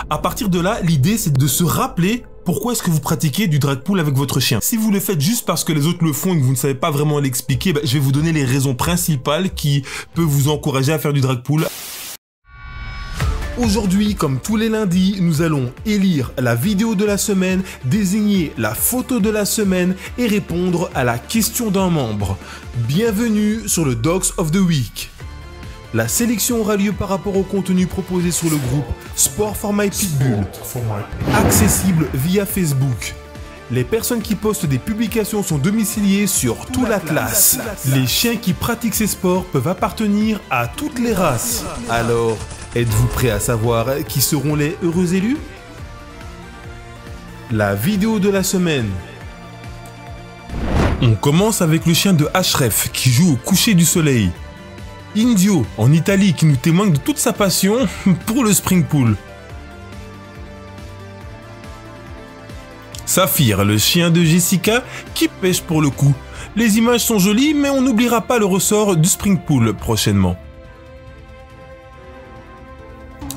À partir de là, l'idée c'est de se rappeler pourquoi est-ce que vous pratiquez du drag pull avec votre chien. Si vous le faites juste parce que les autres le font et que vous ne savez pas vraiment l'expliquer, je vais vous donner les raisons principales qui peuvent vous encourager à faire du drag pull. Aujourd'hui, comme tous les lundis, nous allons élire la vidéo de la semaine, désigner la photo de la semaine et répondre à la question d'un membre. Bienvenue sur le Dogs of the Week. La sélection aura lieu par rapport au contenu proposé sur le groupe Sport for My Pitbull, accessible via Facebook. Les personnes qui postent des publications sont domiciliées sur tout l'Atlas. Les chiens qui pratiquent ces sports peuvent appartenir à toutes les races. Alors, êtes-vous prêts à savoir qui seront les heureux élus? La vidéo de la semaine. On commence avec le chien de Ashref qui joue au coucher du soleil. Indio, en Italie, qui nous témoigne de toute sa passion pour le spring pool. Saphir, le chien de Jessica, qui pêche pour le coup. Les images sont jolies, mais on n'oubliera pas le ressort du spring pool prochainement.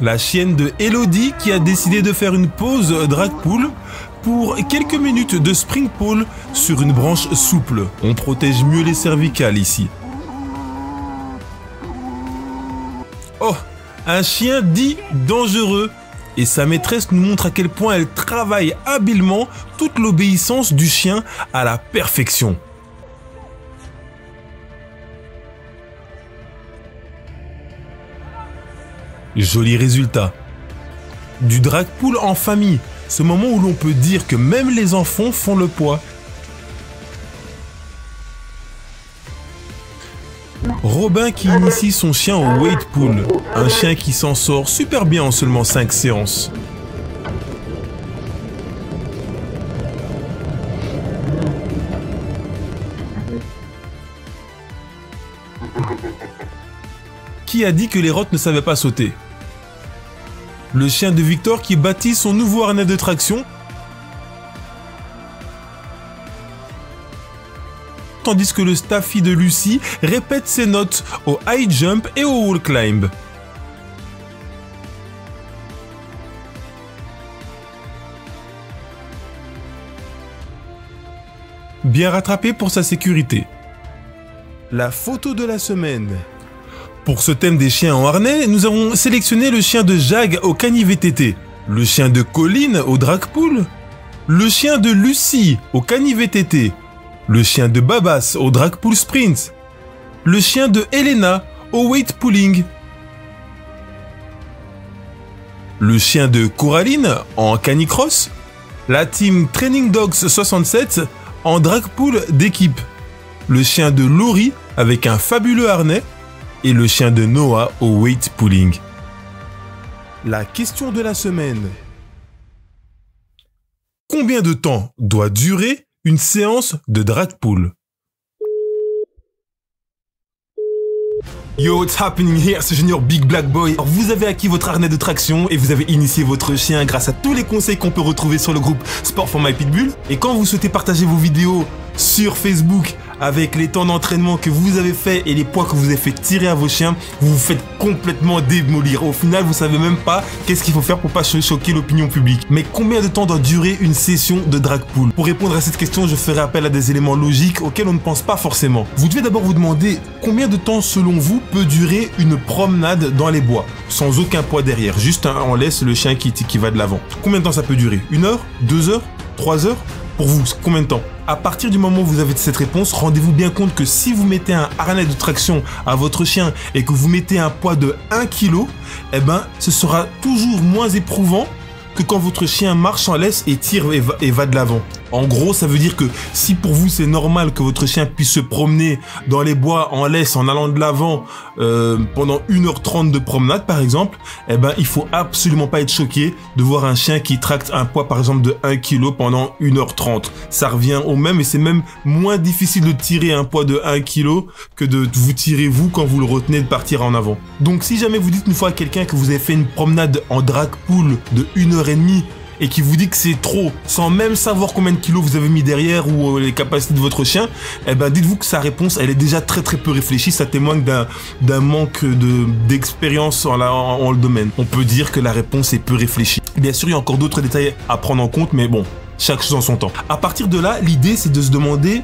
La chienne de Elodie, qui a décidé de faire une pause drag pool pour quelques minutes de spring pool sur une branche souple. On protège mieux les cervicales ici. Oh, un chien dit dangereux. Et sa maîtresse nous montre à quel point elle travaille habilement toute l'obéissance du chien à la perfection. Joli résultat. Du drag pull en famille, ce moment où l'on peut dire que même les enfants font le poids. Robin qui initie son chien au weight pull, un chien qui s'en sort super bien en seulement 5 séances. Qui a dit que les rottes ne savaient pas sauter? Le chien de Victor qui bâtit son nouveau harnais de traction, tandis que le Staffy de Lucie répète ses notes au high jump et au wall climb. Bien rattrapé pour sa sécurité. La photo de la semaine. Pour ce thème des chiens en harnais, nous avons sélectionné le chien de Jag au Cani VTT, le chien de Colline au drag pull, le chien de Lucie au Cani VTT, le chien de Babas au drag pull sprint, le chien de Elena au weight pulling, le chien de Coraline en canicross, la team Training Dogs 67 en drag pull d'équipe, le chien de Laurie avec un fabuleux harnais et le chien de Noah au weight pulling. La question de la semaine. Combien de temps doit durer une séance de drag pull? Yo, what's happening here? C'est Junior Big Black Boy. Alors, vous avez acquis votre harnais de traction et vous avez initié votre chien grâce à tous les conseils qu'on peut retrouver sur le groupe Sport for My Pitbull. Et quand vous souhaitez partager vos vidéos sur Facebook avec les temps d'entraînement que vous avez fait et les poids que vous avez fait tirer à vos chiens, vous vous faites complètement démolir. Au final, vous savez même pas qu'est-ce qu'il faut faire pour pas choquer l'opinion publique. Mais combien de temps doit durer une session de drag pull? Pour répondre à cette question, je ferai appel à des éléments logiques auxquels on ne pense pas forcément. Vous devez d'abord vous demander combien de temps, selon vous, peut durer une promenade dans les bois, sans aucun poids derrière. Juste on laisse le chien qui va de l'avant. Combien de temps ça peut durer? 1 heure? 2 heures? 3 heures? Pour vous, combien de temps? À partir du moment où vous avez cette réponse, rendez-vous bien compte que si vous mettez un harnais de traction à votre chien et que vous mettez un poids de 1 kg, eh ben, ce sera toujours moins éprouvant que quand votre chien marche en laisse et tire et va de l'avant. En gros, ça veut dire que si pour vous c'est normal que votre chien puisse se promener dans les bois en laisse en allant de l'avant pendant 1h30 de promenade par exemple, eh ben il faut absolument pas être choqué de voir un chien qui tracte un poids par exemple de 1 kg pendant 1h30. Ça revient au même et c'est même moins difficile de tirer un poids de 1 kg que de vous tirer vous quand vous le retenez de partir en avant. Donc si jamais vous dites une fois à quelqu'un que vous avez fait une promenade en drag pull de 1h30 et qui vous dit que c'est trop, sans même savoir combien de kilos vous avez mis derrière ou les capacités de votre chien, eh ben dites-vous que sa réponse, elle est déjà très peu réfléchie. Ça témoigne d'un manque d'expérience en le domaine. On peut dire que la réponse est peu réfléchie. Bien sûr, il y a encore d'autres détails à prendre en compte, mais bon, chaque chose en son temps. À partir de là, l'idée, c'est de se demander,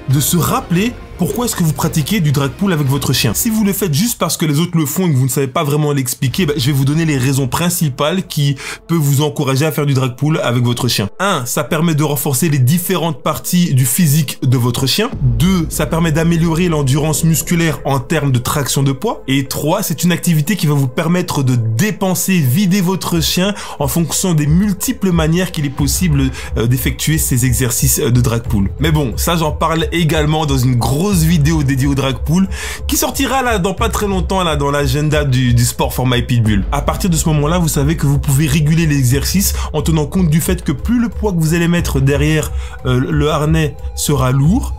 de se rappeler pourquoi est-ce que vous pratiquez du drag pull avec votre chien. Si vous le faites juste parce que les autres le font et que vous ne savez pas vraiment l'expliquer, je vais vous donner les raisons principales qui peuvent vous encourager à faire du drag pull avec votre chien. 1. Ça permet de renforcer les différentes parties du physique de votre chien. 2. Ça permet d'améliorer l'endurance musculaire en termes de traction de poids. Et 3. C'est une activité qui va vous permettre de dépenser, vider votre chien en fonction des multiples manières qu'il est possible d'effectuer ces exercices de drag pull. Mais bon, ça j'en parle également dans une grosse vidéo dédiée au drag pull qui sortira là dans pas très longtemps là dans l'agenda du Sport for My Pitbull. À partir de ce moment-là, vous savez que vous pouvez réguler l'exercice en tenant compte du fait que plus le poids que vous allez mettre derrière le harnais sera lourd,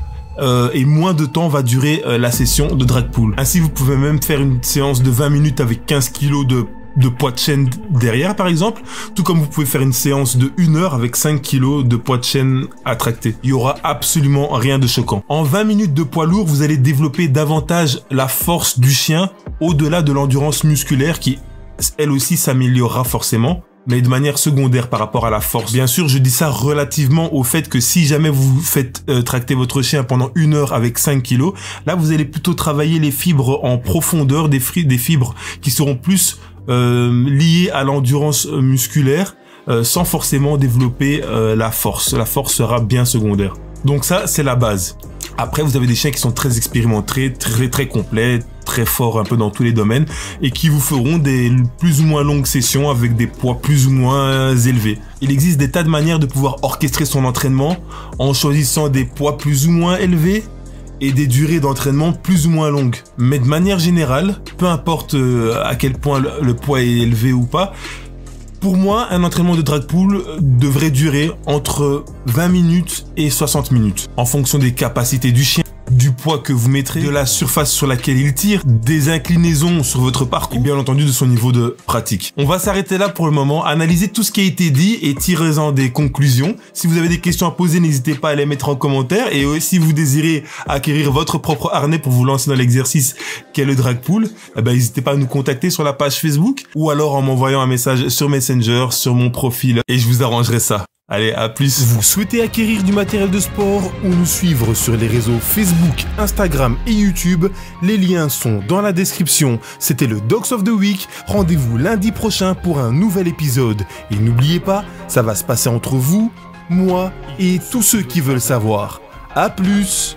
et moins de temps va durer la session de drag pull. Ainsi, vous pouvez même faire une séance de 20 minutes avec 15 kg de poids de chaîne derrière par exemple, tout comme vous pouvez faire une séance de 1 heure avec 5 kg de poids de chaîne à tracter. Il y aura absolument rien de choquant. En 20 minutes de poids lourd, vous allez développer davantage la force du chien au-delà de l'endurance musculaire qui elle aussi s'améliorera forcément, mais de manière secondaire par rapport à la force. Bien sûr, je dis ça relativement au fait que si jamais vous faites tracter votre chien pendant 1 heure avec 5 kg, là vous allez plutôt travailler les fibres en profondeur, des fibres qui seront plus liées à l'endurance musculaire, sans forcément développer la force. La force sera bien secondaire. Donc ça, c'est la base. Après, vous avez des chiens qui sont très expérimentés, très complets, très forts un peu dans tous les domaines et qui vous feront des plus ou moins longues sessions avec des poids plus ou moins élevés. Il existe des tas de manières de pouvoir orchestrer son entraînement en choisissant des poids plus ou moins élevés et des durées d'entraînement plus ou moins longues. Mais de manière générale, peu importe à quel point le poids est élevé ou pas, pour moi, un entraînement de drag pull devrait durer entre 20 minutes et 60 minutes en fonction des capacités du chien, du poids que vous mettrez, de la surface sur laquelle il tire, des inclinaisons sur votre parcours et bien entendu de son niveau de pratique. On va s'arrêter là pour le moment, analyser tout ce qui a été dit et tirez-en des conclusions. Si vous avez des questions à poser, n'hésitez pas à les mettre en commentaire et si vous désirez acquérir votre propre harnais pour vous lancer dans l'exercice qu'est le drag pull, n'hésitez pas à nous contacter sur la page Facebook ou alors en m'envoyant un message sur Messenger, sur mon profil et je vous arrangerai ça. Allez, à plus. Vous souhaitez acquérir du matériel de sport ou nous suivre sur les réseaux Facebook, Instagram et YouTube? Les liens sont dans la description. C'était le Dogs of the Week. Rendez-vous lundi prochain pour un nouvel épisode. Et n'oubliez pas, ça va se passer entre vous, moi et tous ceux qui veulent savoir. À plus.